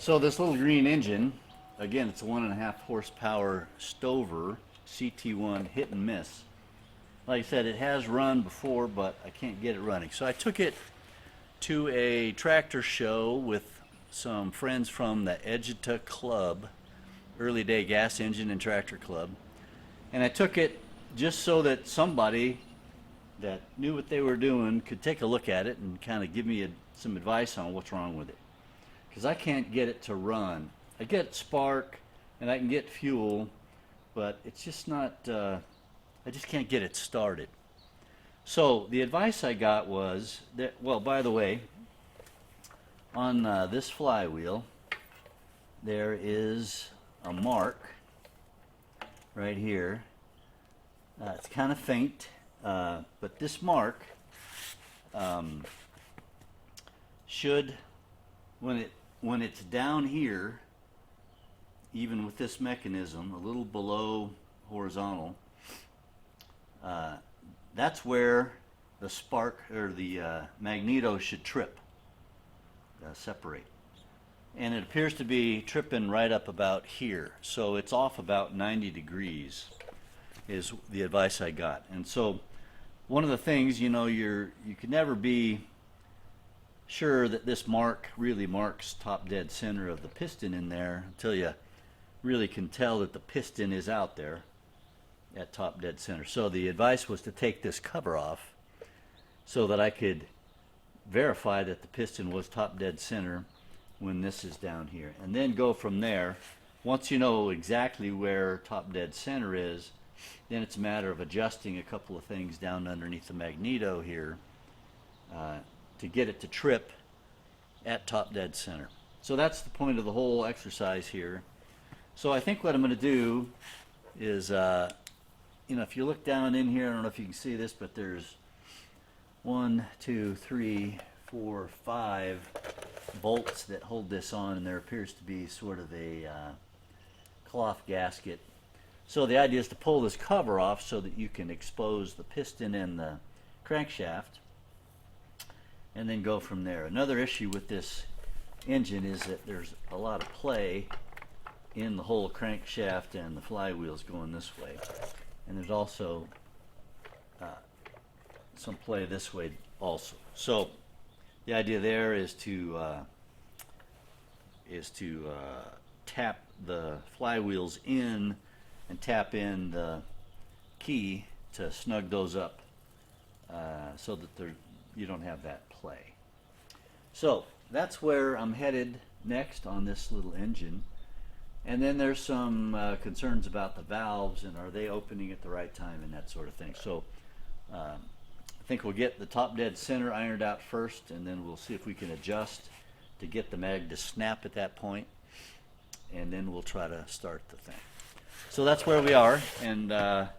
So this little green engine, again, it's a 1.5 horsepower Stover CT1 hit and miss. Like I said, it has run before, but I can't get it running. So I took it to a tractor show with some friends from the Edgeta Club, early day gas engine and tractor club. And I took it just so that somebody that knew what they were doing could take a look at it and kind of give me some advice on what's wrong with it. Because I can't get it to run. I get spark and I can get fuel, but it's just not, I just can't get it started. So the advice I got was that, well, by the way, on this flywheel, there is a mark right here. It's kind of faint, but this mark should, when it's down here, even with this mechanism, a little below horizontal, that's where the spark or the magneto should trip, separate. And it appears to be tripping right up about here. So it's off about 90 degrees is the advice I got. And so one of the things, you know, you can never be sure that this mark really marks top dead center of the piston in there until you really can tell that the piston is out there at top dead center. So the advice was to take this cover off so that I could verify that the piston was top dead center when this is down here, and then go from there. Once you know exactly where top dead center is, then it's a matter of adjusting a couple of things down underneath the magneto here to get it to trip at top dead center. So that's the point of the whole exercise here. So I think what I'm going to do is, you know, if you look down in here, I don't know if you can see this, but there's 1, 2, 3, 4, 5 bolts that hold this on, and there appears to be sort of a cloth gasket. So the idea is to pull this cover off so that you can expose the piston and the crankshaft, and then go from there. Another issue with this engine is that there's a lot of play in the whole crankshaft and the flywheels going this way, and there's also some play this way also. So the idea there is to tap the flywheels in and tap in the key to snug those up so that you don't have that play. So that's where I'm headed next on this little engine. And then there's some concerns about the valves and are they opening at the right time and that sort of thing. So I think we'll get the top dead center ironed out first, and then we'll see if we can adjust to get the mag to snap at that point, and then we'll try to start the thing. So that's where we are, and I'm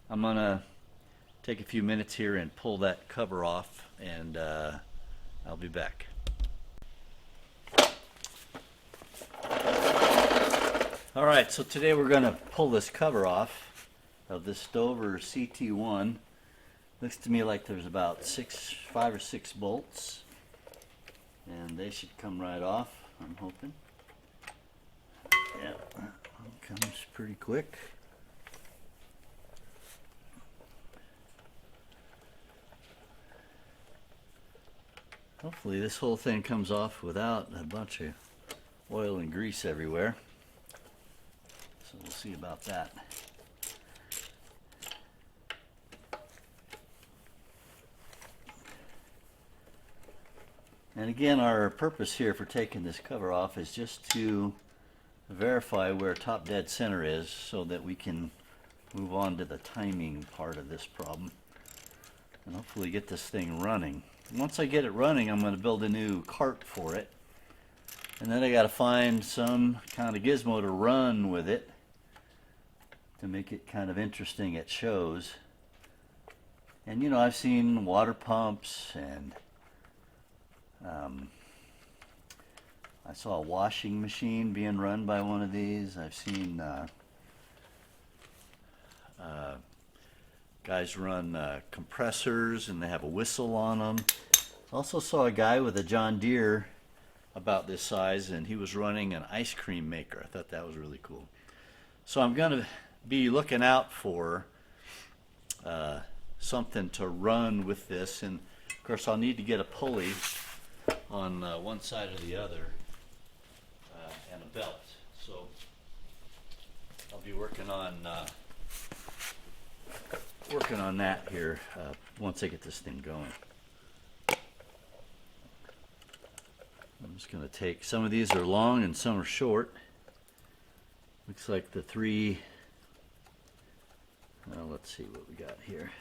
gonna take a few minutes here and pull that cover off, and I'll be back. All right, so today we're gonna pull this cover off of this Stover CT1. Looks to me like there's about 5 or 6 bolts, and they should come right off, I'm hoping. Yeah, comes pretty quick. Hopefully this whole thing comes off without a bunch of oil and grease everywhere. So we'll see about that. And again, our purpose here for taking this cover off is just to verify where top dead center is so that we can move on to the timing part of this problem and hopefully get this thing running. Once I get it running, I'm going to build a new cart for it, and then I got to find some kind of gizmo to run with it to make it kind of interesting at shows. And you know, I've seen water pumps, and I saw a washing machine being run by one of these. I've seen guys run compressors and they have a whistle on them. Also saw a guy with a John Deere about this size, and he was running an ice cream maker. I thought that was really cool. So I'm going to be looking out for something to run with this, and of course I'll need to get a pulley on one side or the other and a belt. So I'll be working on that here once I get this thing going. I'm just going to take, some of these are long and some are short. Looks like the three, let's see what we got here.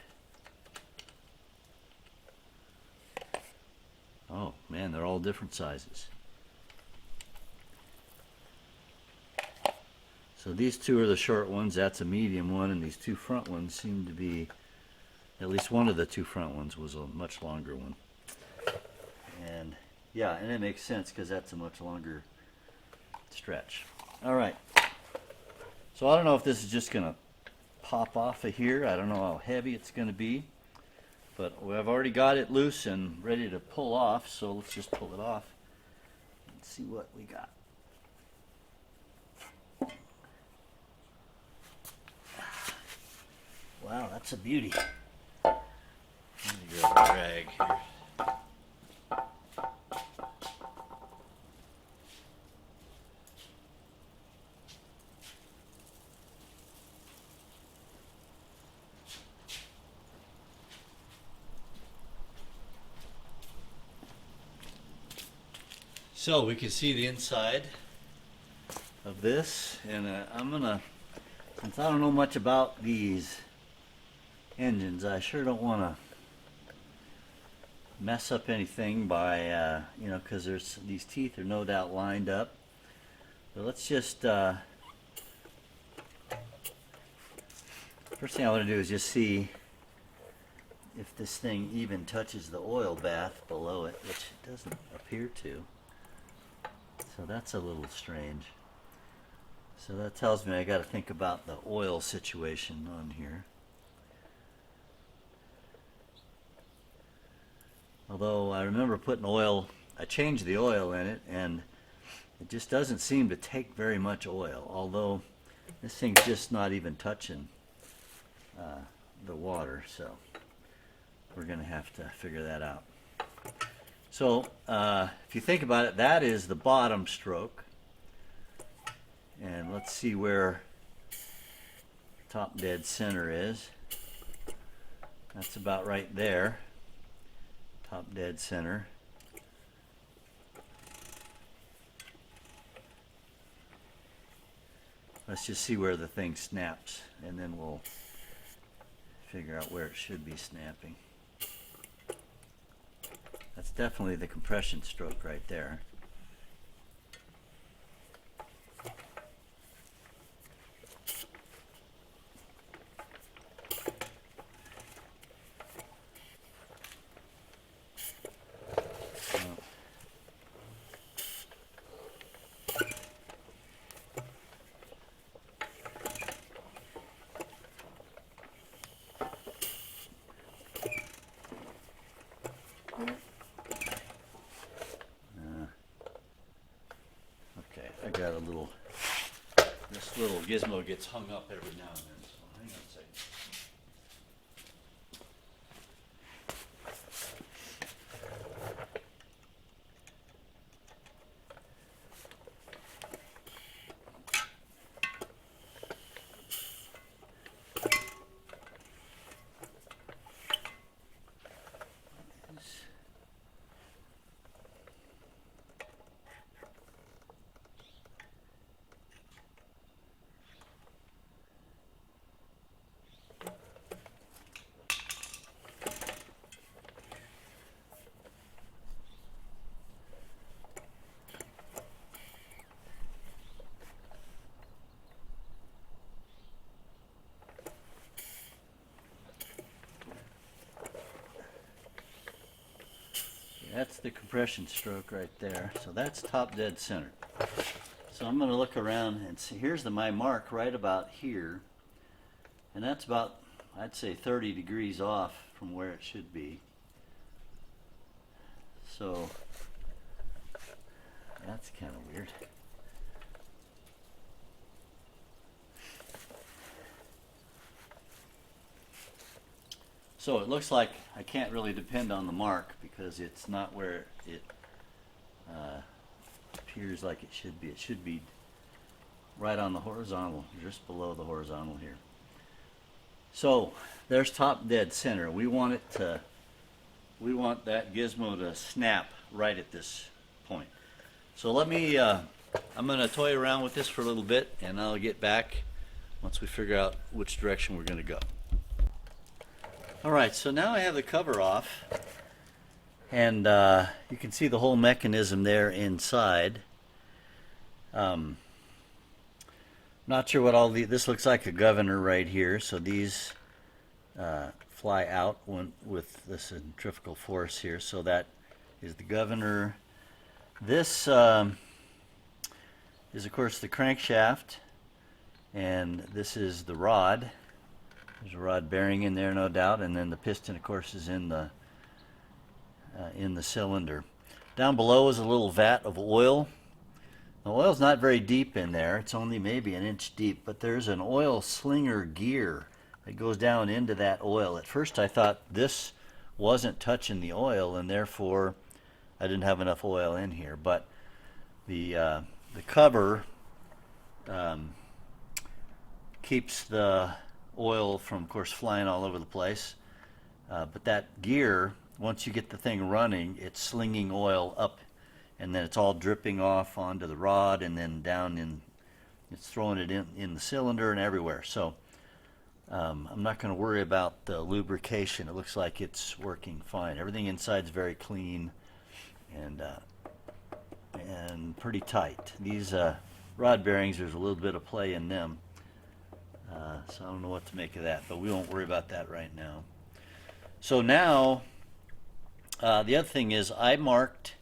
Oh man, they're all different sizes. So these two are the short ones, that's a medium one, and these two front ones seem to be, at least one of the two front ones was a much longer one. And yeah, and it makes sense because that's a much longer stretch. All right. So I don't know if this is just going to pop off of here. I don't know how heavy it's going to be. But I've already got it loose and ready to pull off. So let's just pull it off and see what we got. Wow, that's a beauty. Let me grab a rag here. So we can see the inside of this, and I'm gonna, since I don't know much about these engines, I sure don't want to mess up anything by, you know, because there's these teeth are no doubt lined up. But let's just, first thing I want to do is just see if this thing even touches the oil bath below it, which it doesn't appear to. So that's a little strange. So that tells me I got to think about the oil situation on here. Although I remember putting oil, I changed the oil in it, and it just doesn't seem to take very much oil. Although this thing's just not even touching the water, so we're going to have to figure that out. So if you think about it, that is the bottom stroke. And let's see where top dead center is. That's about right there. Top dead center. Let's just see where the thing snaps, and then we'll figure out where it should be snapping. That's definitely the compression stroke right there. I got a little, this little gizmo gets hung up every now and then, so hang on a second. That's the compression stroke right there. So that's top dead center. So I'm going to look around and see. Here's my mark right about here. And that's about, I'd say, 30 degrees off from where it should be. So that's kind of weird. So it looks like I can't really depend on the mark because it's not where it appears like it should be. It should be right on the horizontal, just below the horizontal here. So there's top dead center. We want that gizmo to snap right at this point. So let me, I'm going to toy around with this for a little bit, and I'll get back once we figure out which direction we're going to go. Alright, so now I have the cover off, and you can see the whole mechanism there inside. Not sure what all this looks like a governor right here, so these fly out with the centrifugal force here, so that is the governor. This is of course the crankshaft, and this is the rod. There's a rod bearing in there, no doubt, and then the piston, of course, is in the cylinder. Down below is a little vat of oil. The oil's not very deep in there. It's only maybe an inch deep, but there's an oil slinger gear that goes down into that oil. At first, I thought this wasn't touching the oil, and therefore I didn't have enough oil in here. But the cover keeps the oil from, of course, flying all over the place. But that gear, once you get the thing running, it's slinging oil up, and then it's all dripping off onto the rod, and then down in, it's throwing it in the cylinder and everywhere. So I'm not going to worry about the lubrication. It looks like it's working fine. Everything inside is very clean and pretty tight. These rod bearings, there's a little bit of play in them. So I don't know what to make of that, but we won't worry about that right now. So now, the other thing is I marked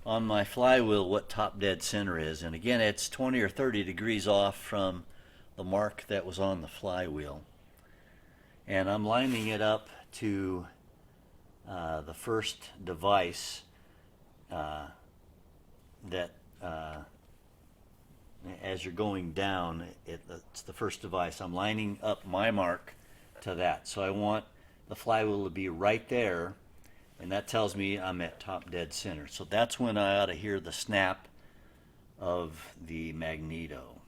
on my flywheel what top dead center is, and again it's 20 or 30 degrees off from the mark that was on the flywheel. And I'm lining it up to the first device that as you're going down, it's the first device. I'm lining up my mark to that. So I want the flywheel to be right there, and that tells me I'm at top dead center. So that's when I ought to hear the snap of the magneto.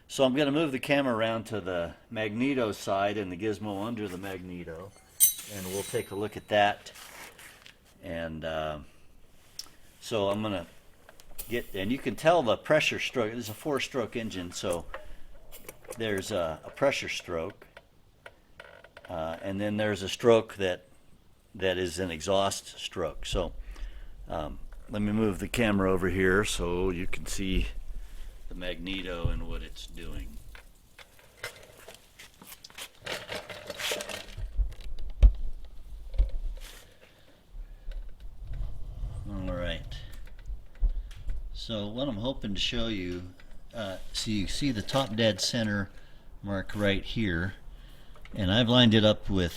So I'm going to move the camera around to the magneto side and the gizmo under the magneto, and we'll take a look at that. And so I'm going to and you can tell the pressure stroke. This is a 4-stroke engine, so there's a pressure stroke, and then there's a stroke that is an exhaust stroke. So let me move the camera over here so you can see the magneto and what it's doing. All right. So what I'm hoping to show you, so you see the top dead center mark right here, and I've lined it up with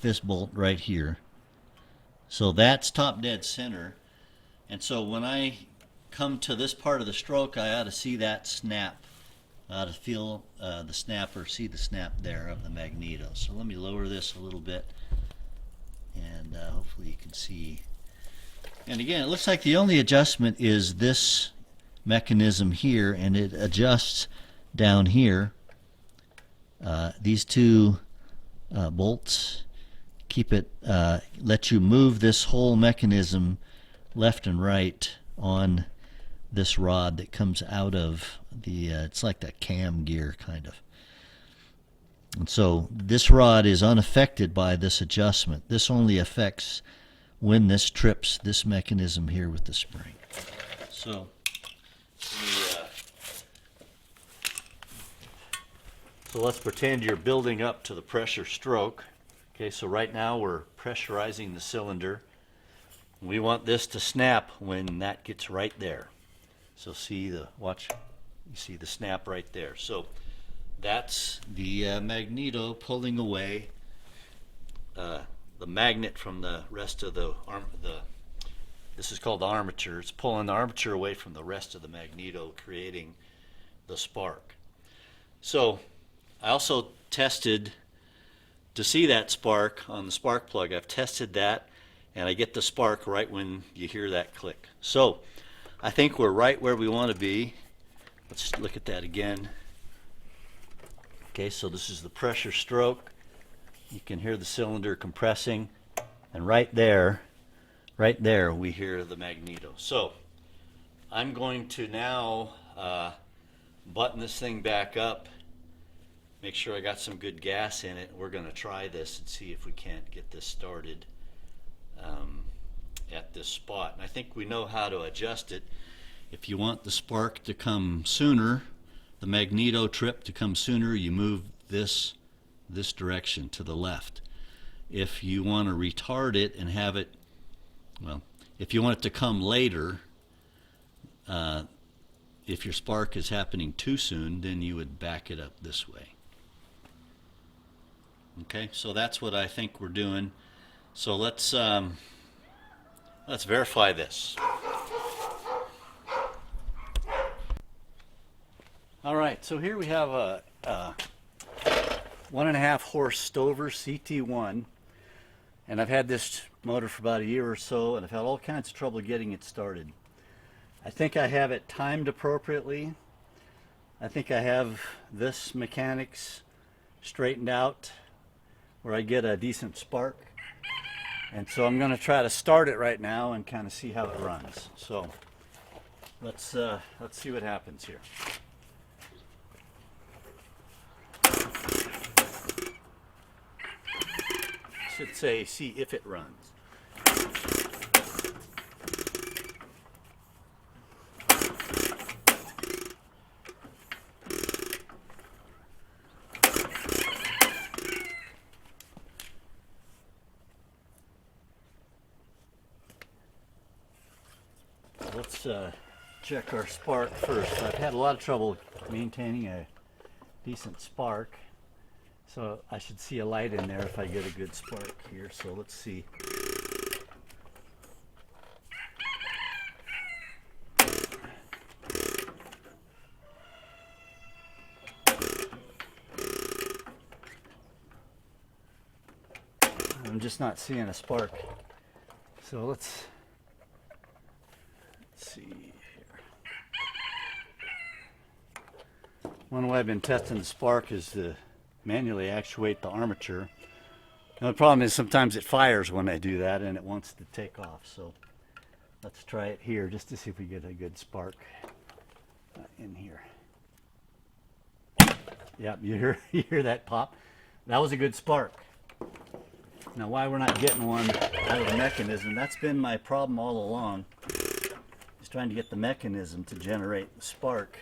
this bolt right here. So that's top dead center, and so when I come to this part of the stroke, I ought to see that snap. I ought to feel the snap, or see the snap there of the magneto. So let me lower this a little bit, and hopefully you can see. And again, it looks like the only adjustment is this mechanism here, and it adjusts down here. These two bolts keep it, let you move this whole mechanism left and right on this rod that comes out of the, it's like the cam gear kind of. And so this rod is unaffected by this adjustment. This only affects when this trips this mechanism here with the spring. So let's pretend you're building up to the pressure stroke. Okay, so right now we're pressurizing the cylinder. We want this to snap when that gets right there. So watch, you see the snap right there. So that's the magneto pulling away the magnet from the rest of the This is called the armature. It's pulling the armature away from the rest of the magneto, creating the spark. So I also tested to see that spark on the spark plug. I've tested that, and I get the spark right when you hear that click. So I think we're right where we want to be. Let's look at that again. Okay, so this is the pressure stroke. You can hear the cylinder compressing, and right there we hear the magneto. So I'm going to now button this thing back up, make sure I got some good gas in it. We're going to try this and see if we can't get this started at this spot. And I think we know how to adjust it. If you want the spark to come sooner, the magneto trip to come sooner, you move this direction to the left. If you want to retard it and have it, well, if you want it to come later, if your spark is happening too soon, then you would back it up this way. Okay, so that's what I think we're doing. So let's verify this. All right, so here we have a 1.5 horse Stover CT1, and I've had this motor for about a year or so, and I've had all kinds of trouble getting it started. I think I have it timed appropriately. I think I have this mechanics straightened out where I get a decent spark, and so I'm going to try to start it right now and kind of see how it runs. So let's see what happens here. Should say see if it runs. Let's check our spark first. I've had a lot of trouble maintaining a decent spark. So I should see a light in there if I get a good spark here. So let's see. I'm just not seeing a spark. So let's see here. One way I've been testing the spark is to manually actuate the armature. Now, the problem is sometimes it fires when I do that and it wants to take off. So let's try it here just to see if we get a good spark in here. Yep, you hear that pop? That was a good spark. Now why we're not getting one out of the mechanism, that's been my problem all along. Just trying to get the mechanism to generate the spark.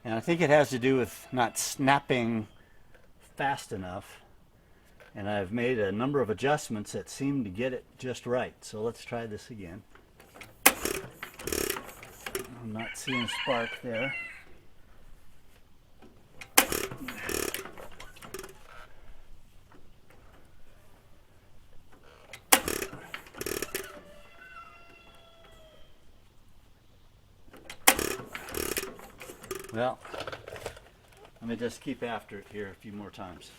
And I think it has to do with not snapping fast enough, and I've made a number of adjustments that seem to get it just right. So let's try this again. I'm not seeing a spark there. Well, let me just keep after it here a few more times.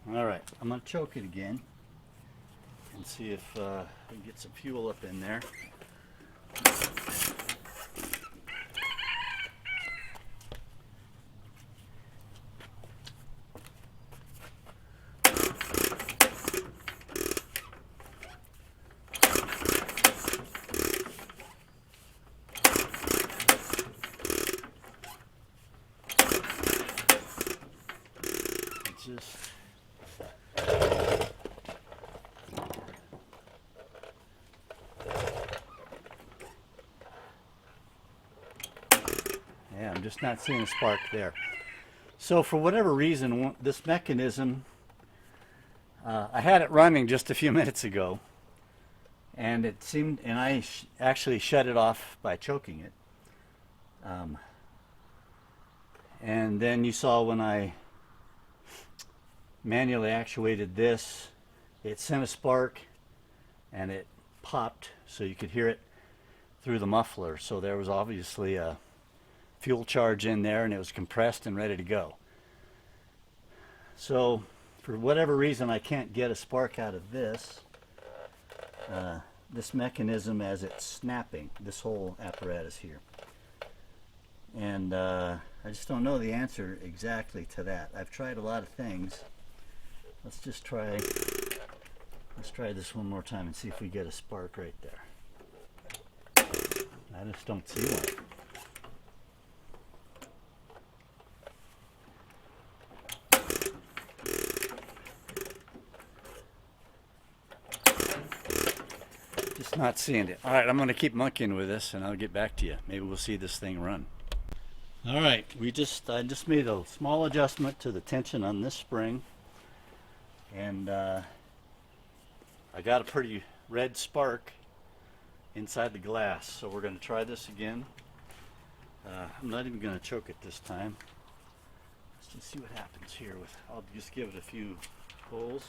All right, I'm going to choke it again and see if I can get some fuel up in there. Yeah, I'm just not seeing a spark there. So for whatever reason, this mechanism, I had it running just a few minutes ago, And it seemed, and I actually shut it off by choking it. And then you saw when I manually actuated this, it sent a spark and it popped so you could hear it through the muffler. So there was obviously a fuel charge in there and it was compressed and ready to go. So for whatever reason I can't get a spark out of this. This mechanism as it's snapping, this whole apparatus here. And I just don't know the answer exactly to that. I've tried a lot of things. Let's try this one more time and see if we get a spark right there. I just don't see one. Just not seeing it. All right, I'm going to keep monkeying with this and I'll get back to you. Maybe we'll see this thing run. All right, I just made a small adjustment to the tension on this spring, and I got a pretty red spark inside the glass. So we're going to try this again. I'm not even going to choke it this time. Let's just see what happens here. I'll just give it a few pulls.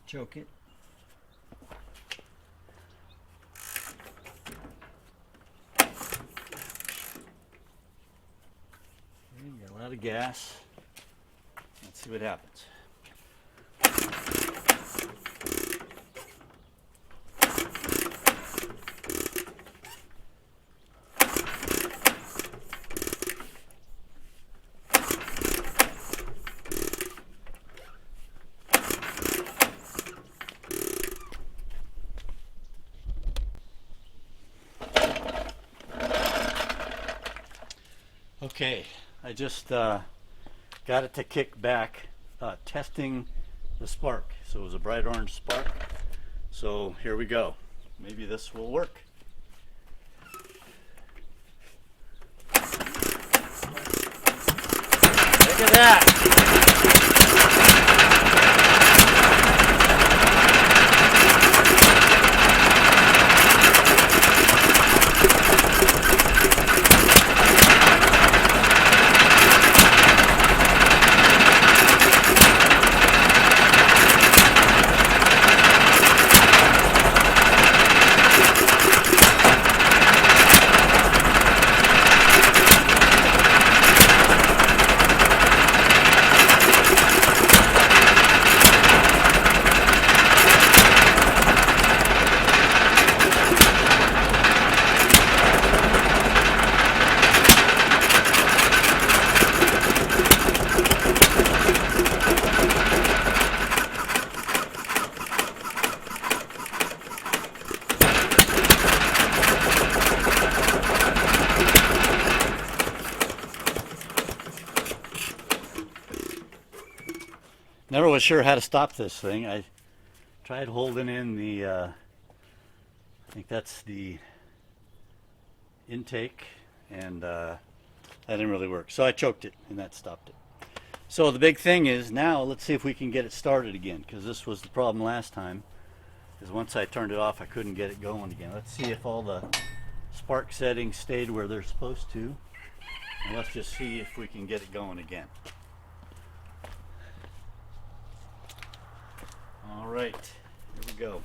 Choke it. Okay, got a lot of gas. Let's see what happens. Okay, I just got it to kick back, testing the spark. So it was a bright orange spark. So here we go. Maybe this will work. Look at that! Never was sure how to stop this thing. I tried holding in the, I think that's the intake, and that didn't really work. So I choked it, and that stopped it. So the big thing is now let's see if we can get it started again, because this was the problem last time, is once I turned it off I couldn't get it going again. Let's see if all the spark settings stayed where they're supposed to, and let's just see if we can get it going again. All right, here we go.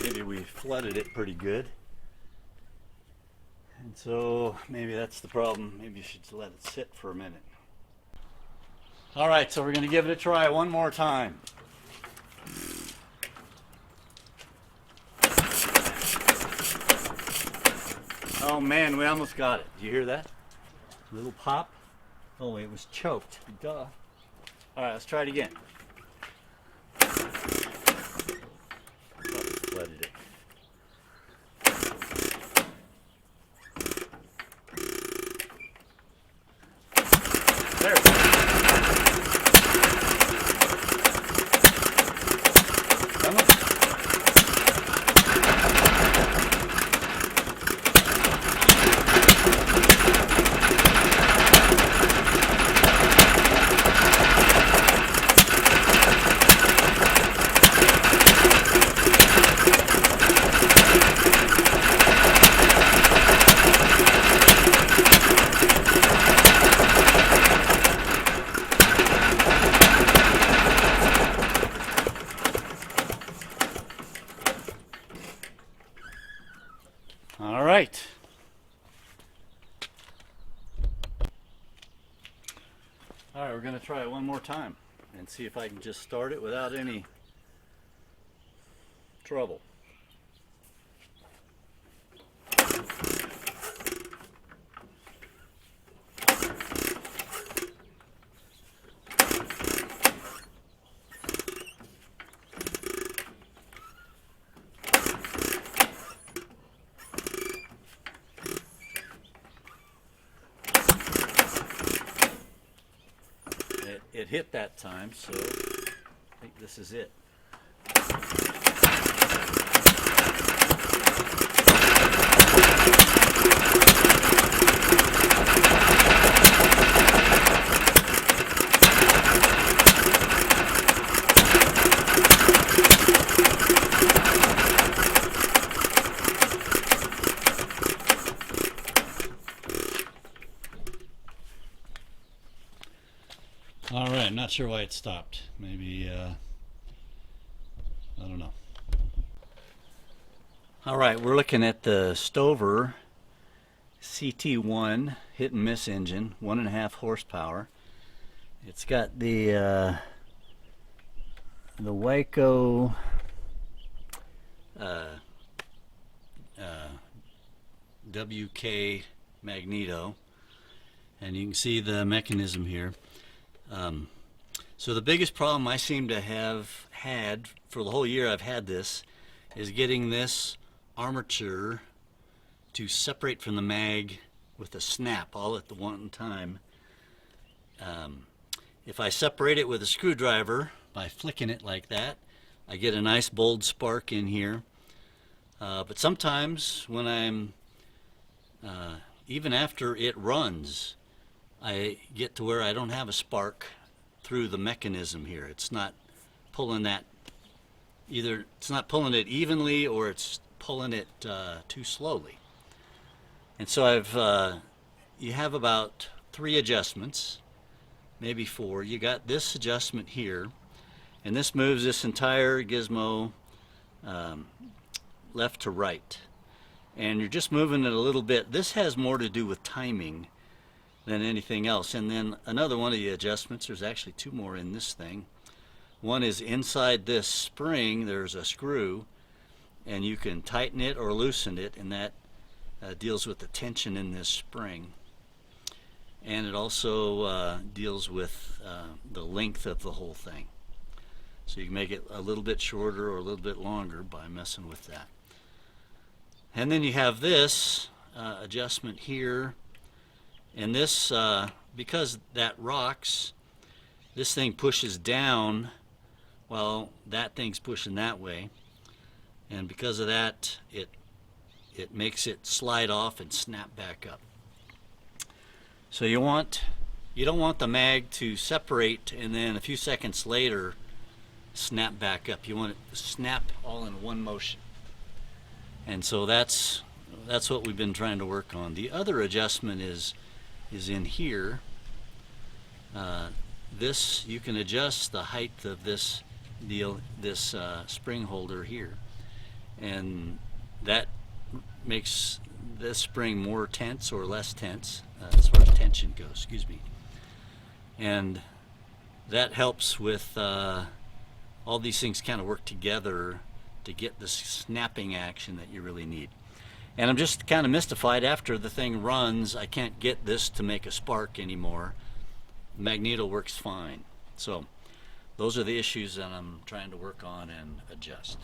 Maybe we flooded it pretty good. And so maybe that's the problem. Maybe you should let it sit for a minute. All right, so we're going to give it a try one more time. Oh man, we almost got it. Did you hear that? Little pop. Oh, it was choked. Duh. All right, let's try it again. Flooded it. All right. All right, we're going to try it one more time and see if I can just start it without any trouble. It hit that time, so I think this is it. All right, not sure why it stopped. Maybe, I don't know. All right, we're looking at the Stover CT1 hit and miss engine, 1.5 horsepower. It's got the Waco WK Magneto, and you can see the mechanism here. So the biggest problem I seem to have had for the whole year I've had this is getting this armature to separate from the mag with a snap all at the one time. If I separate it with a screwdriver by flicking it like that, I get a nice bold spark in here. But sometimes when I'm even after it runs, I get to where I don't have a spark through the mechanism here. It's not pulling that, either it's not pulling it evenly or it's pulling it too slowly. And so you have about 3 adjustments, maybe 4. You got this adjustment here, and this moves this entire gizmo left to right. And you're just moving it a little bit. This has more to do with timing than anything else. And then another one of the adjustments, there's actually 2 more in this thing. One is inside this spring, there's a screw, and you can tighten it or loosen it, and that deals with the tension in this spring. And it also deals with the length of the whole thing. So you can make it a little bit shorter or a little bit longer by messing with that. And then you have this adjustment here. And this, because that rocks, this thing pushes down while that thing's pushing that way. And because of that, it makes it slide off and snap back up. So you don't want the mag to separate and then a few seconds later snap back up. You want it to snap all in one motion. And so that's what we've been trying to work on. The other adjustment is in here. This, you can adjust the height of this spring holder here, and that makes this spring more tense or less tense as far as tension goes, excuse me. And that helps with all these things kind of work together to get the snapping action that you really need. And I'm just kind of mystified. After the thing runs, I can't get this to make a spark anymore. Magneto works fine. So those are the issues that I'm trying to work on and adjust.